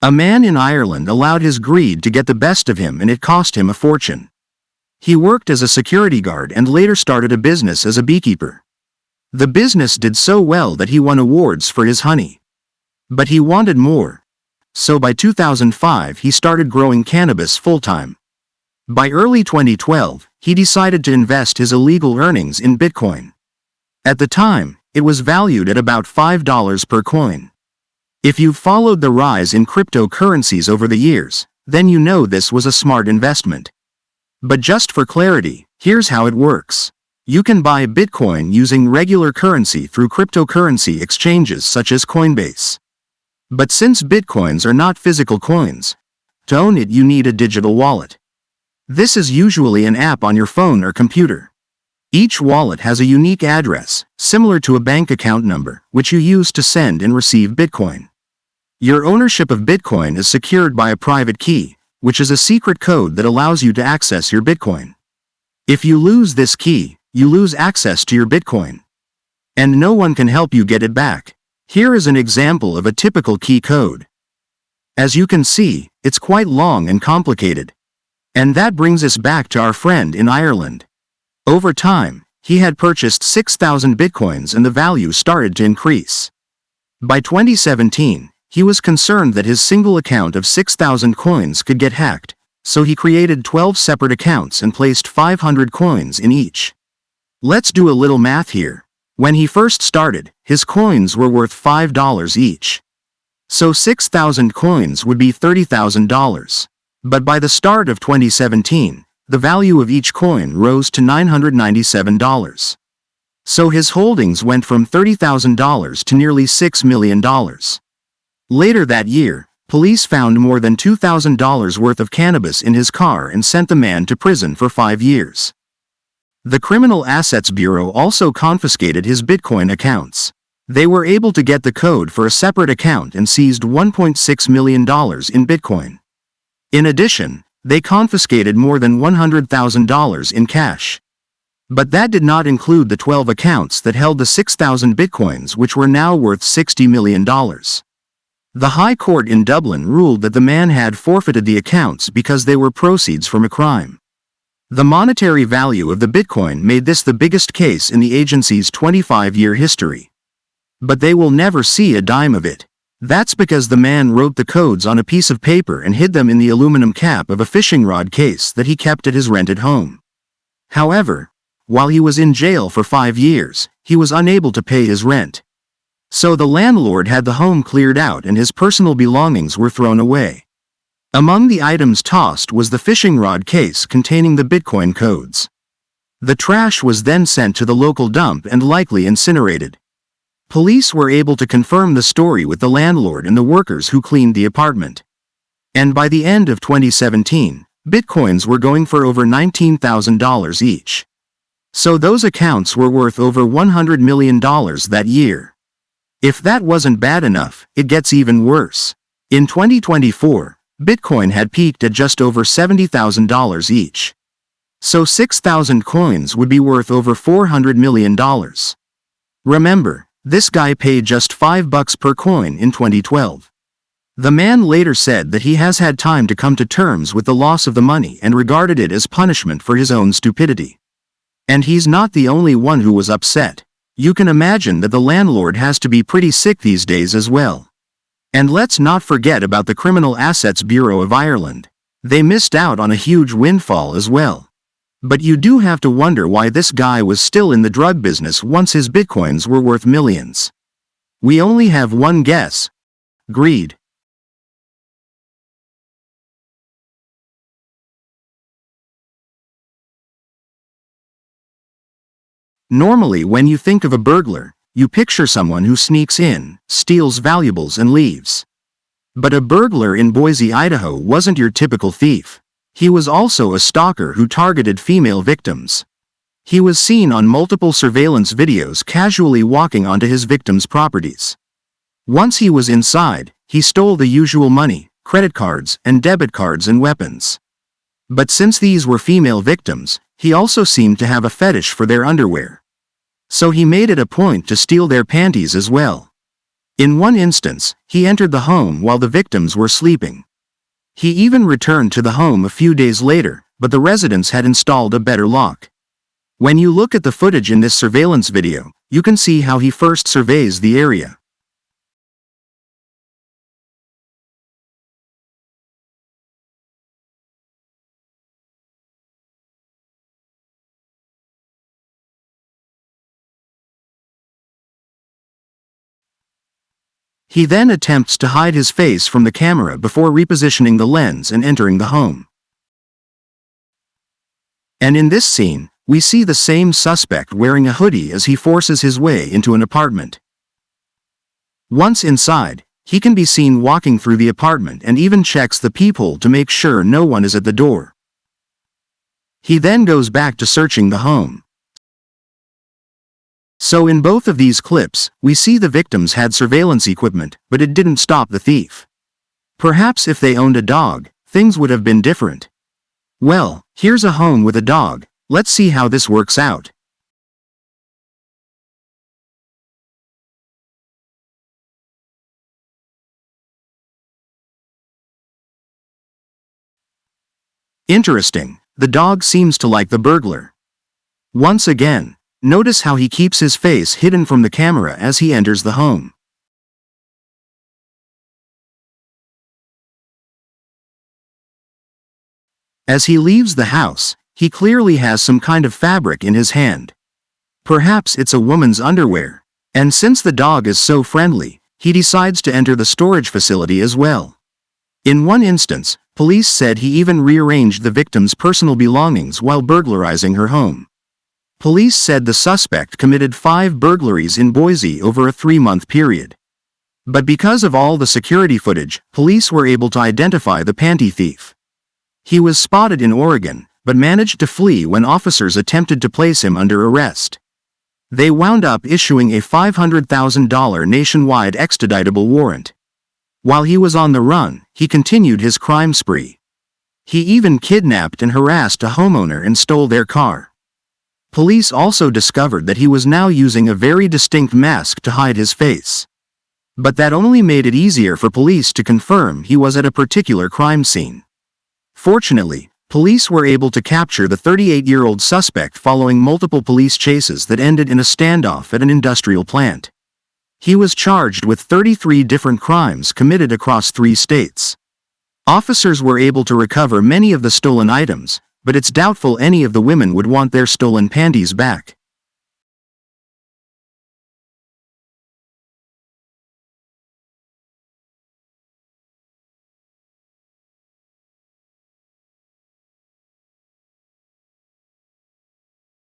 A man in Ireland allowed his greed to get the best of him, and it cost him a fortune. He worked as a security guard and later started a business as a beekeeper. The business did so well that he won awards for his honey. But he wanted more. So by 2005 he started growing cannabis full-time. By early 2012, he decided to invest his illegal earnings in Bitcoin. At the time, it was valued at about $5 per coin. If you've followed the rise in cryptocurrencies over the years, then you know this was a smart investment. But just for clarity, here's how it works. You can buy Bitcoin using regular currency through cryptocurrency exchanges such as Coinbase. But since Bitcoins are not physical coins, to own it you need a digital wallet. This is usually an app on your phone or computer. Each wallet has a unique address, similar to a bank account number, which you use to send and receive Bitcoin. Your ownership of Bitcoin is secured by a private key, which is a secret code that allows you to access your Bitcoin. If you lose this key, you lose access to your Bitcoin. And no one can help you get it back. Here is an example of a typical key code. As you can see, it's quite long and complicated. And that brings us back to our friend in Ireland. Over time, he had purchased 6,000 Bitcoins and the value started to increase. By 2017, he was concerned that his single account of 6,000 coins could get hacked, so he created 12 separate accounts and placed 500 coins in each. Let's do a little math here. When he first started, his coins were worth $5 each. So 6,000 coins would be $30,000. But by the start of 2017, the value of each coin rose to $997. So his holdings went from $30,000 to nearly $6 million. Later that year, police found more than $2,000 worth of cannabis in his car and sent the man to prison for 5 years. The Criminal Assets Bureau also confiscated his Bitcoin accounts. They were able to get the code for a separate account and seized $1.6 million in Bitcoin. In addition, they confiscated more than $100,000 in cash. But that did not include the 12 accounts that held the 6,000 Bitcoins, which were now worth $60 million. The High Court in Dublin ruled that the man had forfeited the accounts because they were proceeds from a crime. The monetary value of the Bitcoin made this the biggest case in the agency's 25-year history. But they will never see a dime of it. That's because the man wrote the codes on a piece of paper and hid them in the aluminum cap of a fishing rod case that he kept at his rented home. However, while he was in jail for 5 years, he was unable to pay his rent. So the landlord had the home cleared out and his personal belongings were thrown away. Among the items tossed was the fishing rod case containing the Bitcoin codes. The trash was then sent to the local dump and likely incinerated. Police were able to confirm the story with the landlord and the workers who cleaned the apartment. And by the end of 2017, Bitcoins were going for over $19,000 each. So those accounts were worth over $100 million that year. If that wasn't bad enough, it gets even worse. In 2024, Bitcoin had peaked at just over $70,000 each. So 6,000 coins would be worth over $400 million. Remember, this guy paid just $5 per coin in 2012. The man later said that he has had time to come to terms with the loss of the money and regarded it as punishment for his own stupidity. And he's not the only one who was upset. You can imagine that the landlord has to be pretty sick these days as well. And let's not forget about the Criminal Assets Bureau of Ireland. They missed out on a huge windfall as well. But you do have to wonder why this guy was still in the drug business once his Bitcoins were worth millions. We only have one guess: greed. Normally when you think of a burglar, you picture someone who sneaks in, steals valuables and leaves. But a burglar in Boise, Idaho wasn't your typical thief. He was also a stalker who targeted female victims. He was seen on multiple surveillance videos casually walking onto his victims' properties. Once he was inside, he stole the usual money, credit cards, and debit cards and weapons. But since these were female victims, he also seemed to have a fetish for their underwear. So he made it a point to steal their panties as well. In one instance, he entered the home while the victims were sleeping. He even returned to the home a few days later, but the residents had installed a better lock. When you look at the footage in this surveillance video, you can see how he first surveys the area. He then attempts to hide his face from the camera before repositioning the lens and entering the home. And in this scene, we see the same suspect wearing a hoodie as he forces his way into an apartment. Once inside, he can be seen walking through the apartment and even checks the peephole to make sure no one is at the door. He then goes back to searching the home. So in both of these clips, we see the victims had surveillance equipment, but it didn't stop the thief. Perhaps if they owned a dog, things would have been different. Well, here's a home with a dog. Let's see how this works out. Interesting, the dog seems to like the burglar. Once again, notice how he keeps his face hidden from the camera as he enters the home. As he leaves the house, he clearly has some kind of fabric in his hand. Perhaps it's a woman's underwear. And since the dog is so friendly, he decides to enter the storage facility as well. In one instance, police said he even rearranged the victim's personal belongings while burglarizing her home. Police said the suspect committed 5 burglaries in Boise over a 3-month period. But because of all the security footage, police were able to identify the panty thief. He was spotted in Oregon, but managed to flee when officers attempted to place him under arrest. They wound up issuing a $500,000 nationwide extraditable warrant. While he was on the run, he continued his crime spree. He even kidnapped and harassed a homeowner and stole their car. Police also discovered that he was now using a very distinct mask to hide his face. But that only made it easier for police to confirm he was at a particular crime scene. Fortunately, police were able to capture the 38-year-old suspect following multiple police chases that ended in a standoff at an industrial plant. He was charged with 33 different crimes committed across 3 states. Officers were able to recover many of the stolen items, but it's doubtful any of the women would want their stolen panties back.